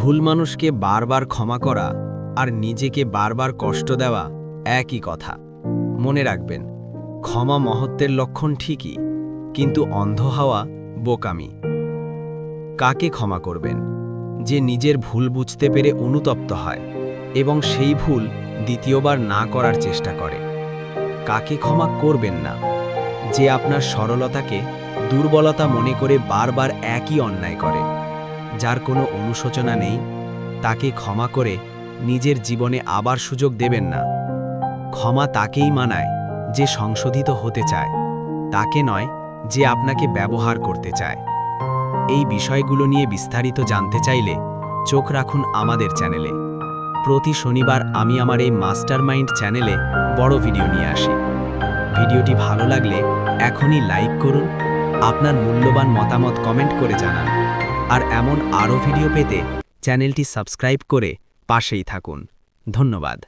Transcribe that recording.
ভুল মানুষকে বারবার ক্ষমা করা আর নিজেকে বারবার কষ্ট দেওয়া একই কথা। মনে রাখবেন, ক্ষমা মহত্বের লক্ষণ ঠিকই, কিন্তু অন্ধ হওয়া বোকামি। কাকে ক্ষমা করবেন? যে নিজের ভুল বুঝতে পেরে অনুতপ্ত হয় এবং সেই ভুল দ্বিতীয়বার না করার চেষ্টা করে। কাকে ক্ষমা করবেন না? যে আপনার সরলতাকে দুর্বলতা মনে করে বারবার একই অন্যায় করে। যার কোনো অনুশোচনা নেই, তাকে ক্ষমা করে নিজের জীবনে আবার সুযোগ দেবেন না। ক্ষমা তাকেই মানায় যে সংশোধিত হতে চায়, তাকে নয় যে আপনাকে ব্যবহার করতে চায়। এই বিষয়গুলো নিয়ে বিস্তারিত জানতে চাইলে চোখ রাখুন আমাদের চ্যানেলে। প্রতি শনিবার আমি আমার এই মাস্টারমাইন্ড চ্যানেলে বড় ভিডিও নিয়ে আসি। ভিডিওটি ভালো লাগলে এখনই লাইক করুন, আপনার মূল্যবান মতামত কমেন্ট করে জানান, আর এমন আরও ভিডিও পেতে চ্যানেলটি সাবস্ক্রাইব করে পাশেই থাকুন। ধন্যবাদ।